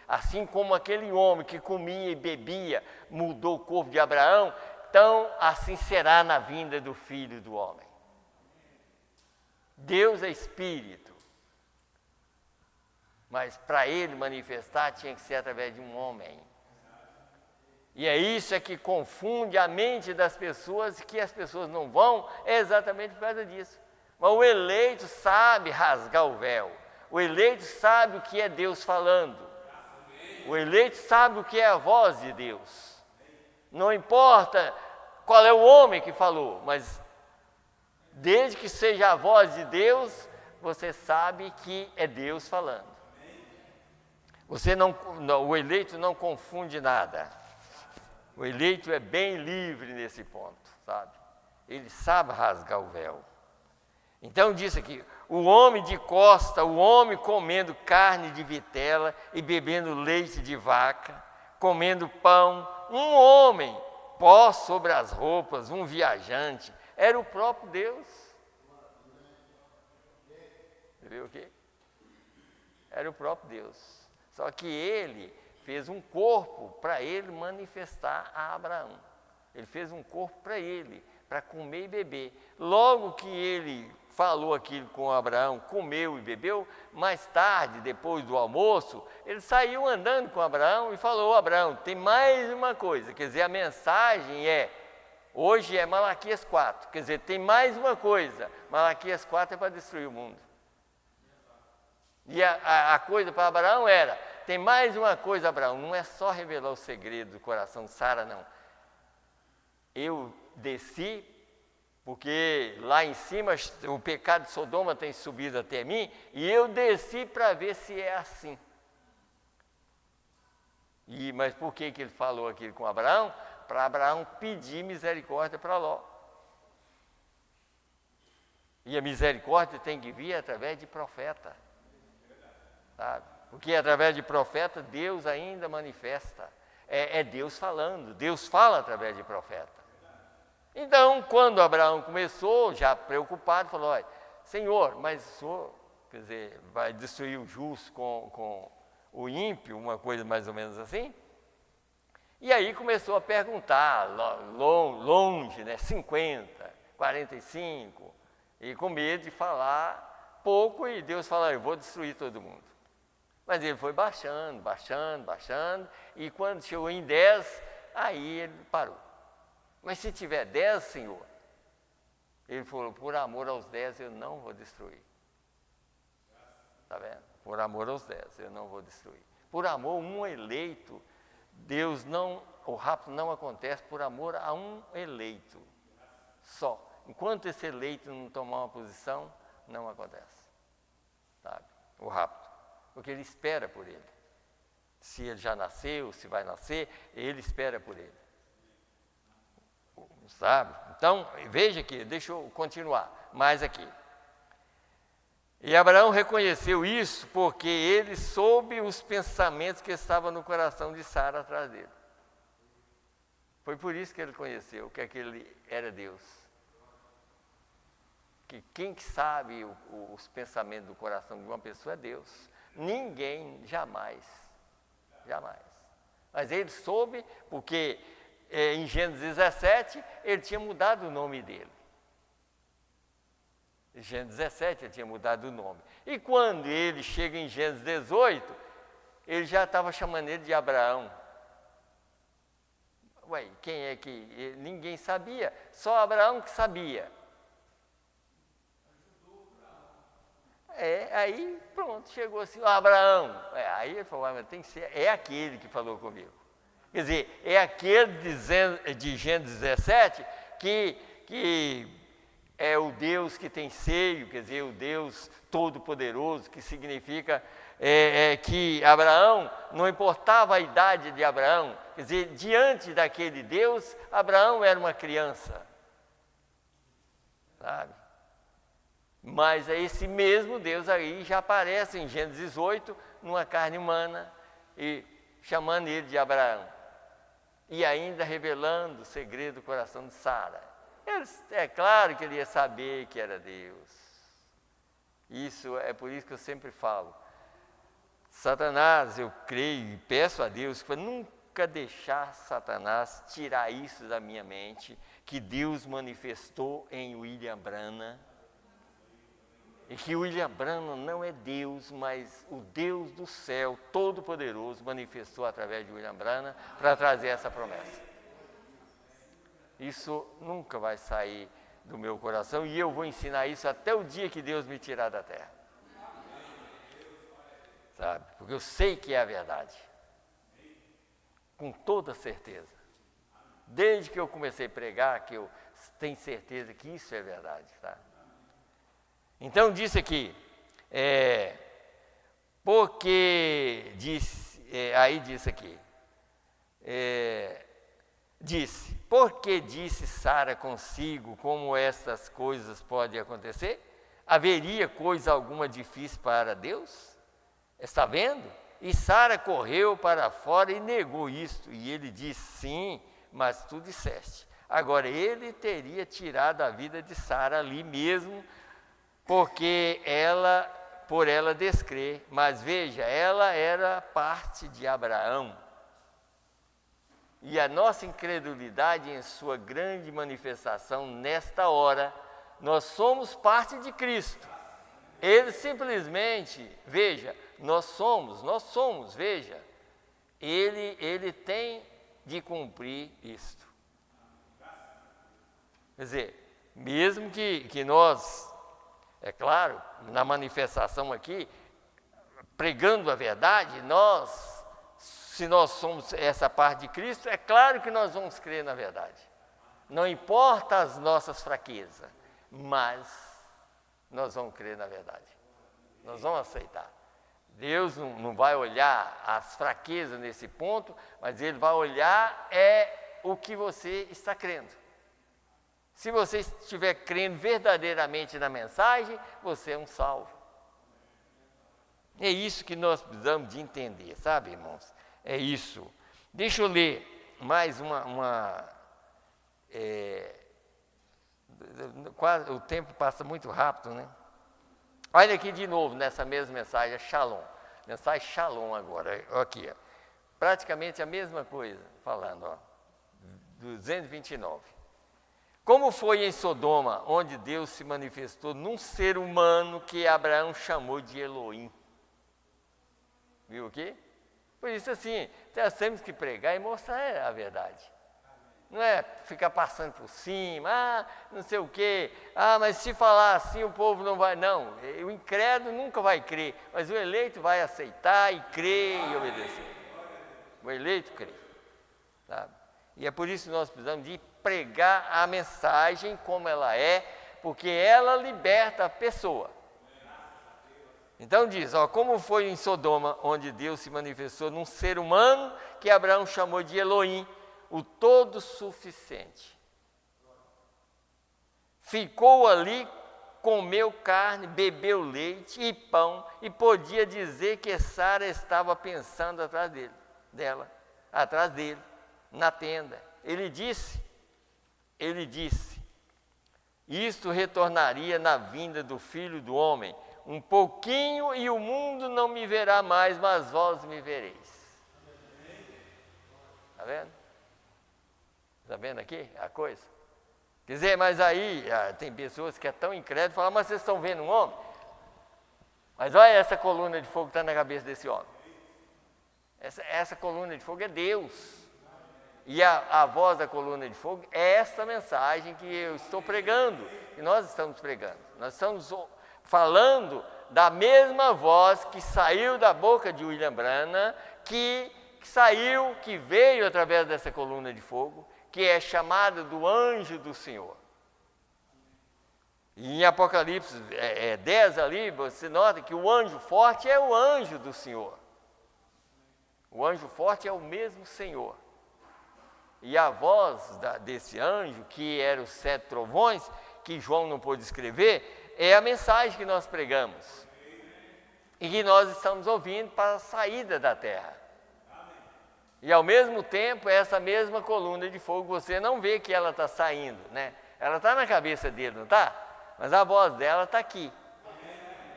[SPEAKER 1] assim como aquele homem que comia e bebia mudou o corpo de Abraão, então assim será na vinda do Filho do Homem. Deus é Espírito, mas para Ele manifestar tinha que ser através de um homem. E é isso que confunde a mente das pessoas, que as pessoas não vão, é exatamente por causa disso. Mas o eleito sabe rasgar o véu. O eleito sabe o que é Deus falando. O eleito sabe o que é a voz de Deus. Não importa qual é o homem que falou, mas desde que seja a voz de Deus, você sabe que é Deus falando. O eleito não confunde nada. O eleito é bem livre nesse ponto, sabe? Ele sabe rasgar o véu. Então diz aqui, o homem de costa, o homem comendo carne de vitela e bebendo leite de vaca, comendo pão, um homem, pó sobre as roupas, um viajante, era o próprio Deus. Você viu o quê? Era o próprio Deus. Só que ele fez um corpo para ele manifestar a Abraão. Ele fez um corpo para ele, para comer e beber. Logo que ele falou aquilo com Abraão, comeu e bebeu, mais tarde, depois do almoço, ele saiu andando com Abraão e falou: Abraão, tem mais uma coisa. Quer dizer, a mensagem hoje é Malaquias 4, quer dizer, tem mais uma coisa. Malaquias 4 é para destruir o mundo. E a coisa para Abraão era: tem mais uma coisa, Abraão, não é só revelar o segredo do coração de Sara, não. Eu desci, porque lá em cima o pecado de Sodoma tem subido até mim, e eu desci para ver se é assim. Mas por que ele falou aquilo com Abraão? Para Abraão pedir misericórdia para Ló. E a misericórdia tem que vir através de profeta, sabe? Porque através de profeta Deus ainda manifesta. É Deus falando, Deus fala através de profeta. Então, quando Abraão começou, já preocupado, falou: olha, Senhor, mas o Senhor, quer dizer, vai destruir o justo com o ímpio, uma coisa mais ou menos assim? E aí começou a perguntar, longe, né, 50, 45, e com medo de falar pouco, e Deus falou: eu vou destruir todo mundo. Mas ele foi baixando, e quando chegou em 10, aí ele parou. Mas se tiver 10, Senhor, ele falou: por amor aos 10 eu não vou destruir. Está vendo? Por amor aos 10 eu não vou destruir. Por amor, um eleito, o rapto não acontece por amor a um eleito só. Enquanto esse eleito não tomar uma posição, não acontece, sabe? O rapto, porque ele espera por ele. Se ele já nasceu, se vai nascer, ele espera por ele, sabe? Então, veja aqui, deixa eu continuar mais aqui. E Abraão reconheceu isso porque ele soube os pensamentos que estavam no coração de Sara atrás dele. Foi por isso que ele conheceu que aquele era Deus. Que quem que sabe os pensamentos do coração de uma pessoa é Deus. Ninguém, jamais. Mas ele soube porque em Gênesis 17 ele tinha mudado o nome dele. Em Gênesis 17 ele tinha mudado o nome. E quando ele chega em Gênesis 18, ele já estava chamando ele de Abraão. Ué, quem é que... Ninguém sabia, só Abraão que sabia. Aí pronto, chegou assim: Abraão. Aí ele falou: mas tem que ser, é aquele que falou comigo. Quer dizer, é aquele de Gênesis 17 que é o Deus que tem seio, quer dizer, o Deus Todo-Poderoso, que significa que Abraão, não importava a idade de Abraão, quer dizer, diante daquele Deus, Abraão era uma criança, sabe? Mas esse mesmo Deus aí já aparece em Gênesis 8, numa carne humana, e chamando ele de Abraão, e ainda revelando o segredo do coração de Sara. É claro que ele ia saber que era Deus. Isso é por isso que eu sempre falo. Satanás, eu creio e peço a Deus para nunca deixar Satanás tirar isso da minha mente, que Deus manifestou em William Branham, e que William Branham não é Deus, mas o Deus do céu, Todo-Poderoso, manifestou através de William Branham para trazer essa promessa. Isso nunca vai sair do meu coração e eu vou ensinar isso até o dia que Deus me tirar da terra. Sabe? Porque eu sei que é a verdade. Com toda certeza. Desde que eu comecei a pregar, que eu tenho certeza que isso é verdade, tá? Então disse aqui, porque disse, aí disse aqui, disse, porque disse Sara consigo como estas coisas podem acontecer? Haveria coisa alguma difícil para Deus? Está vendo? E Sara correu para fora e negou isto. E ele disse, sim, mas tu disseste. Agora, ele teria tirado a vida de Sara ali mesmo, porque por ela descrer. Mas veja, ela era parte de Abraão. E a nossa incredulidade em sua grande manifestação nesta hora, nós somos parte de Cristo. Ele simplesmente, veja, nós somos, veja, ele tem de cumprir isto. Quer dizer, mesmo que nós, é claro, na manifestação aqui, pregando a verdade, se nós somos essa parte de Cristo, é claro que nós vamos crer na verdade. Não importa as nossas fraquezas, mas nós vamos crer na verdade. Nós vamos aceitar. Deus não vai olhar as fraquezas nesse ponto, mas Ele vai olhar o que você está crendo. Se você estiver crendo verdadeiramente na mensagem, você é um salvo. É isso que nós precisamos de entender, sabe, irmãos? É isso. Deixa eu ler mais o tempo passa muito rápido, né? Olha aqui de novo, nessa mesma mensagem, Shalom. Mensagem Shalom agora, aqui, ó. Praticamente a mesma coisa, falando, ó, 229. Como foi em Sodoma, onde Deus se manifestou num ser humano que Abraão chamou de Elohim. Viu o quê? Por isso, assim, nós temos que pregar e mostrar a verdade. Não é ficar passando por cima, não sei o quê, mas se falar assim o povo não vai, não. O incrédulo nunca vai crer, mas o eleito vai aceitar e crer e obedecer. O eleito crê, sabe? E é por isso que nós precisamos de pregar a mensagem como ela é, porque ela liberta a pessoa. Então diz, ó, como foi em Sodoma, onde Deus se manifestou num ser humano que Abraão chamou de Elohim, o todo-suficiente. Ficou ali, comeu carne, bebeu leite e pão, e podia dizer que Sara estava pensando atrás dele, na tenda. Ele disse, isto retornaria na vinda do Filho do Homem, um pouquinho e o mundo não me verá mais, mas vós me vereis. Está vendo? Está vendo aqui a coisa? Quer dizer, mas aí tem pessoas que é tão incrédulo, falam, mas vocês estão vendo um homem? Mas olha essa coluna de fogo que está na cabeça desse homem. Essa coluna de fogo é Deus. E a voz da coluna de fogo é esta mensagem que eu estou pregando, que nós estamos pregando. Nós estamos falando da mesma voz que saiu da boca de William Branham, que veio através dessa coluna de fogo, que é chamada do anjo do Senhor. E em Apocalipse 10 ali, você nota que o anjo forte é o anjo do Senhor. O anjo forte é o mesmo Senhor. E a voz desse anjo, que era os 7 trovões, que João não pôde escrever, é a mensagem que nós pregamos. E que nós estamos ouvindo para a saída da terra. E ao mesmo tempo, essa mesma coluna de fogo, você não vê que ela está saindo, né? Ela está na cabeça dele, não está? Mas a voz dela está aqui.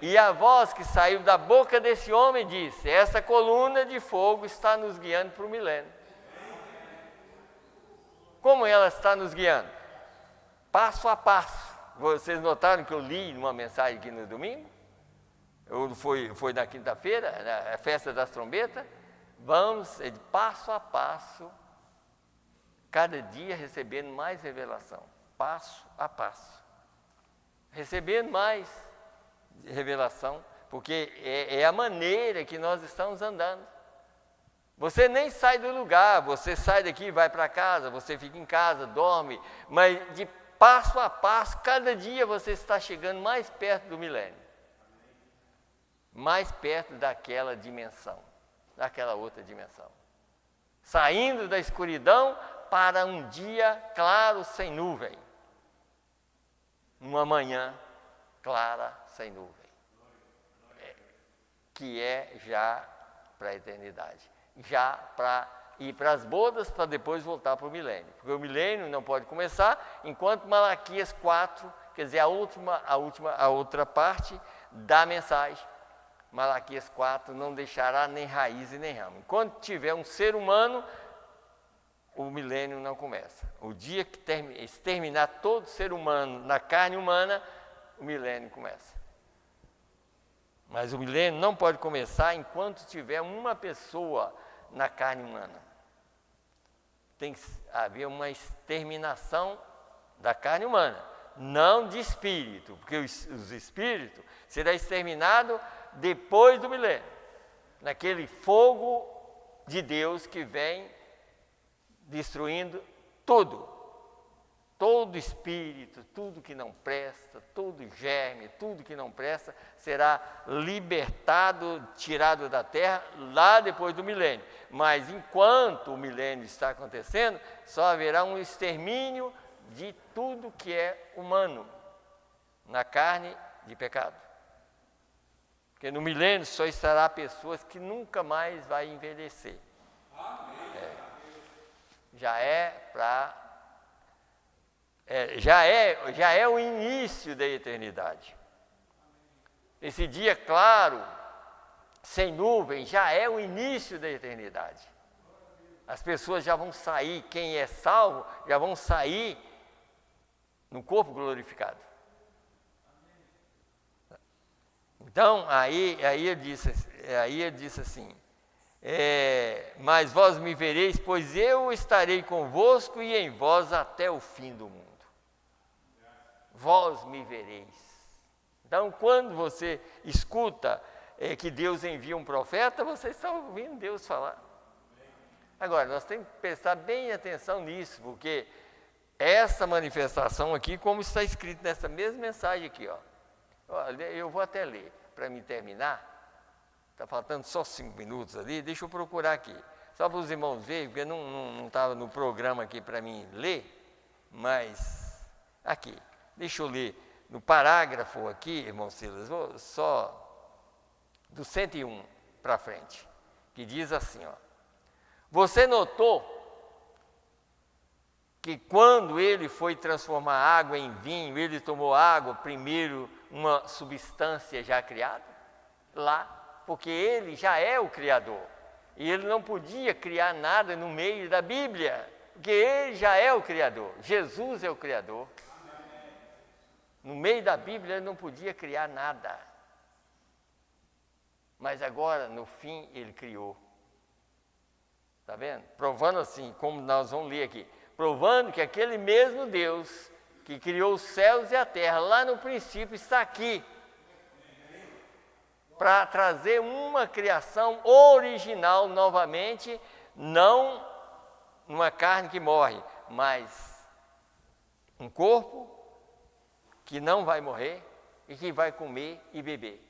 [SPEAKER 1] E a voz que saiu da boca desse homem disse: essa coluna de fogo está nos guiando para o milênio. Como ela está nos guiando? Passo a passo. Vocês notaram que eu li uma mensagem aqui no domingo? Foi na quinta-feira, a festa das trombetas. Vamos de passo a passo, cada dia recebendo mais revelação. Passo a passo. Recebendo mais revelação, porque é a maneira que nós estamos andando. Você nem sai do lugar, você sai daqui, vai para casa, você fica em casa, dorme, mas de passo a passo, cada dia você está chegando mais perto do milênio. Mais perto daquela dimensão, daquela outra dimensão. Saindo da escuridão para um dia claro, sem nuvem. Uma manhã clara, sem nuvem. Que é já para a eternidade. Já para ir para as bodas, para depois voltar para o milênio. Porque o milênio não pode começar enquanto Malaquias 4, quer dizer, a outra parte da mensagem. Malaquias 4, não deixará nem raiz e nem ramo. Enquanto tiver um ser humano, o milênio não começa. O dia que exterminar todo ser humano na carne humana, o milênio começa. Mas o milênio não pode começar enquanto tiver uma pessoa na carne humana. Tem que haver uma exterminação da carne humana, não de espírito, porque os espíritos será exterminado depois do milênio, naquele fogo de Deus que vem destruindo tudo, todo espírito, tudo que não presta, todo germe, tudo que não presta, será libertado, tirado da terra, lá depois do milênio. Mas enquanto o milênio está acontecendo, só haverá um extermínio de tudo que é humano, na carne de pecado. Porque no milênio só estará pessoas que nunca mais vai envelhecer. Já é o início da eternidade. Esse dia claro, sem nuvem, já é o início da eternidade. As pessoas já vão sair, quem é salvo, já vão sair no corpo glorificado. Então, aí ele disse assim, mas vós me vereis, pois eu estarei convosco e em vós até o fim do mundo. Vós me vereis. Então, quando você escuta que Deus envia um profeta, você está ouvindo Deus falar. Agora, nós temos que prestar bem atenção nisso, porque essa manifestação aqui, como está escrito nessa mesma mensagem aqui, ó. Eu vou até ler, para me terminar. Está faltando só 5 minutos ali, deixa eu procurar aqui. Só para os irmãos verem, porque não estava no programa aqui para mim ler, mas aqui, deixa eu ler no parágrafo aqui, irmão Silas, vou só do 101 para frente, que diz assim, ó. Você notou que quando ele foi transformar água em vinho, ele tomou água primeiro, uma substância já criada, lá, porque ele já é o Criador. E ele não podia criar nada no meio da Bíblia, porque ele já é o Criador. Jesus é o Criador. No meio da Bíblia ele não podia criar nada. Mas agora, no fim, ele criou. Está vendo? Provando assim, como nós vamos ler aqui. Provando que aquele mesmo Deus que criou os céus e a terra, lá no princípio, está aqui. Para trazer uma criação original novamente, não uma carne que morre, mas um corpo que não vai morrer e que vai comer e beber.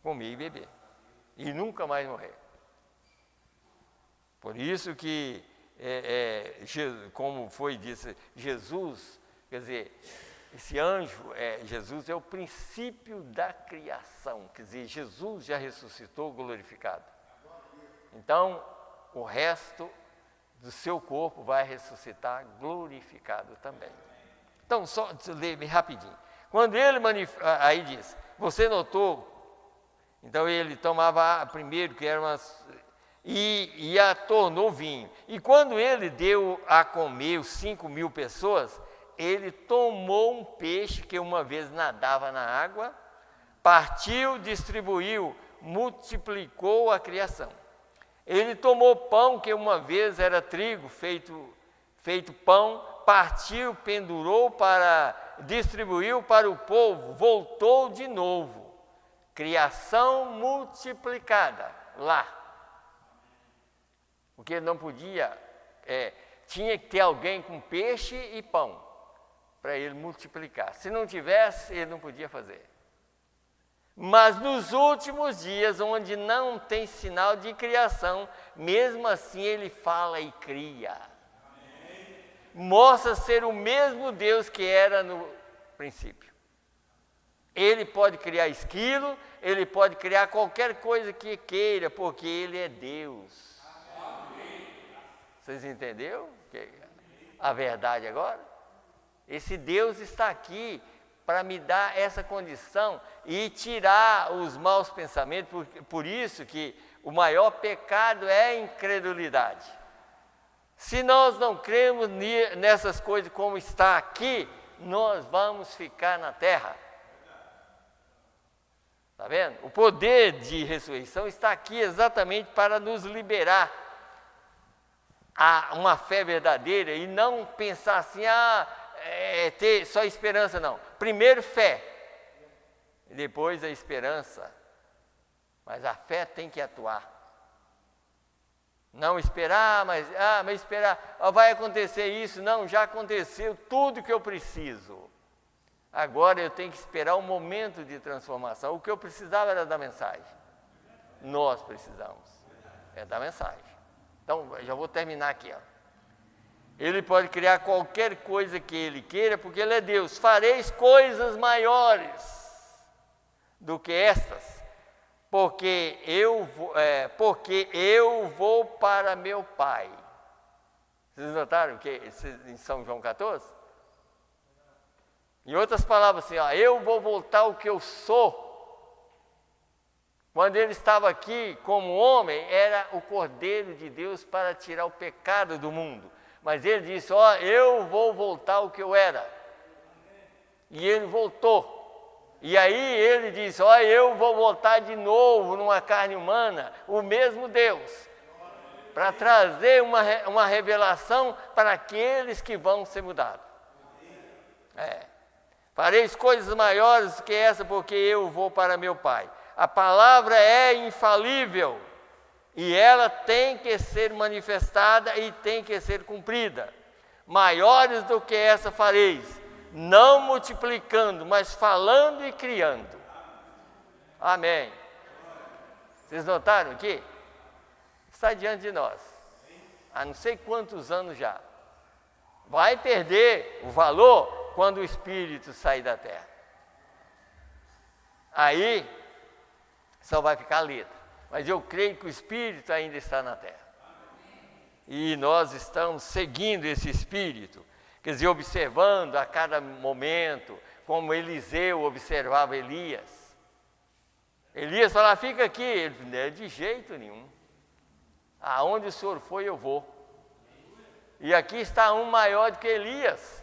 [SPEAKER 1] Comer e beber. E nunca mais morrer. Por isso que, como foi dito, Jesus, quer dizer, esse anjo, Jesus é o princípio da criação. Quer dizer, Jesus já ressuscitou glorificado. Então, o resto do seu corpo vai ressuscitar glorificado também. Então, só ler rapidinho. Quando ele aí diz, você notou, então ele tomava primeiro, que era umas, e a tornou vinho. E quando ele deu a comer os 5.000 pessoas, ele tomou um peixe que uma vez nadava na água, partiu, distribuiu, multiplicou a criação. Ele tomou pão que uma vez era trigo, feito pão, partiu, pendurou, distribuiu para o povo, voltou de novo. Criação multiplicada, lá. Porque ele não podia, tinha que ter alguém com peixe e pão, para ele multiplicar. Se não tivesse, ele não podia fazer. Mas nos últimos dias, onde não tem sinal de criação, mesmo assim ele fala e cria. Mostra ser o mesmo Deus que era no princípio. Ele pode criar esquilo, ele pode criar qualquer coisa que queira, porque ele é Deus. Vocês entenderam a verdade agora? Esse Deus está aqui para me dar essa condição e tirar os maus pensamentos, por isso que o maior pecado é a incredulidade. Se nós não cremos nessas coisas como está aqui, nós vamos ficar na terra. Está vendo? O poder de ressurreição está aqui exatamente para nos liberar a uma fé verdadeira e não pensar assim, ter só esperança, não. Primeiro fé, e depois a esperança. Mas a fé tem que atuar. Não esperar, mas esperar, vai acontecer isso. Não, já aconteceu tudo que eu preciso. Agora eu tenho que esperar o momento de transformação. O que eu precisava era da mensagem. Nós precisamos. É da mensagem. Então, já vou terminar aqui. Ele pode criar qualquer coisa que ele queira, porque ele é Deus. Fareis coisas maiores do que estas, porque eu vou para meu Pai. Vocês notaram que em São João 14? Em outras palavras, assim, eu vou voltar ao que eu sou. Quando ele estava aqui como homem, era o Cordeiro de Deus para tirar o pecado do mundo. Mas ele disse, eu vou voltar ao que eu era. E ele voltou. E aí ele disse, eu vou voltar de novo numa carne humana, o mesmo Deus. Para trazer uma revelação para aqueles que vão ser mudados. Fareis coisas maiores do que essa, porque eu vou para meu Pai. A palavra é infalível. E ela tem que ser manifestada e tem que ser cumprida. Maiores do que essa fareis, não multiplicando, mas falando e criando. Amém. Vocês notaram aqui? Está diante de nós. Há não sei quantos anos já. Vai perder o valor quando o Espírito sair da terra. Aí, só vai ficar letra. Mas eu creio que o Espírito ainda está na terra. E nós estamos seguindo esse Espírito, quer dizer, observando a cada momento, como Eliseu observava Elias. Elias falava, fica aqui. Ele falou, não, de jeito nenhum. Aonde o Senhor foi, eu vou. E aqui está um maior do que Elias.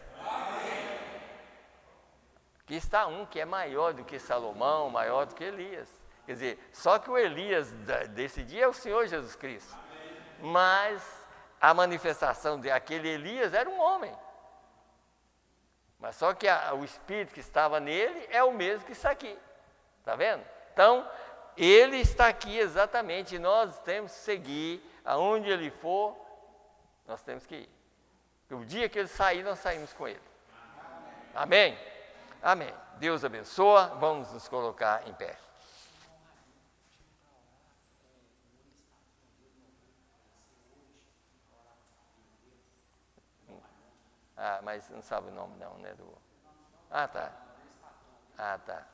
[SPEAKER 1] Aqui está um que é maior do que Salomão, maior do que Elias. Quer dizer, só que o Elias desse dia é o Senhor Jesus Cristo. Mas a manifestação daquele Elias era um homem. Mas só que o Espírito que estava nele é o mesmo que está aqui. Está vendo? Então, ele está aqui exatamente. E nós temos que seguir. Aonde ele for, nós temos que ir. Porque o dia que ele sair, nós saímos com ele. Amém? Amém. Deus abençoa. Vamos nos colocar em pé. Ah, mas não sabe o nome não, né? Ah, tá. Ah, tá.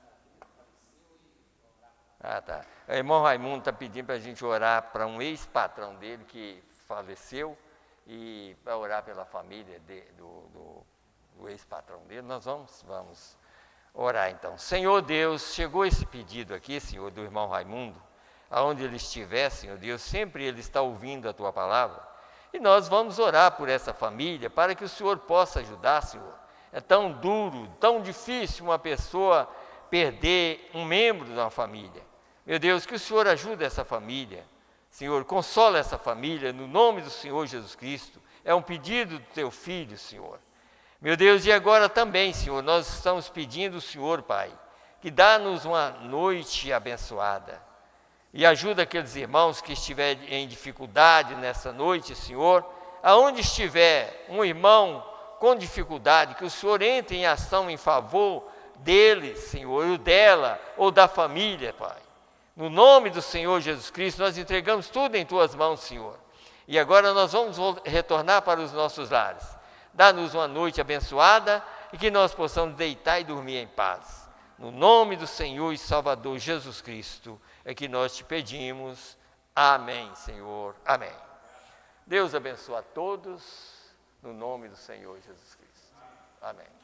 [SPEAKER 1] Ah, tá. O irmão Raimundo está pedindo para a gente orar para um ex-patrão dele que faleceu e para orar pela família do ex-patrão dele. Nós vamos orar então. Senhor Deus, chegou esse pedido aqui, Senhor, do irmão Raimundo, aonde ele estiver, Senhor Deus, sempre ele está ouvindo a Tua palavra. E nós vamos orar por essa família, para que o Senhor possa ajudar, Senhor. É tão duro, tão difícil uma pessoa perder um membro de uma família. Meu Deus, que o Senhor ajude essa família. Senhor, consola essa família, no nome do Senhor Jesus Cristo. É um pedido do Teu Filho, Senhor. Meu Deus, e agora também, Senhor, nós estamos pedindo ao Senhor, Pai, que dá-nos uma noite abençoada. E ajuda aqueles irmãos que estiverem em dificuldade nessa noite, Senhor. Aonde estiver um irmão com dificuldade, que o Senhor entre em ação em favor dele, Senhor, ou dela, ou da família, Pai. No nome do Senhor Jesus Cristo, nós entregamos tudo em Tuas mãos, Senhor. E agora nós vamos retornar para os nossos lares. Dá-nos uma noite abençoada e que nós possamos deitar e dormir em paz. No nome do Senhor e Salvador Jesus Cristo, é que nós te pedimos. Amém, Senhor. Amém. Deus abençoe a todos, no nome do Senhor Jesus Cristo. Amém.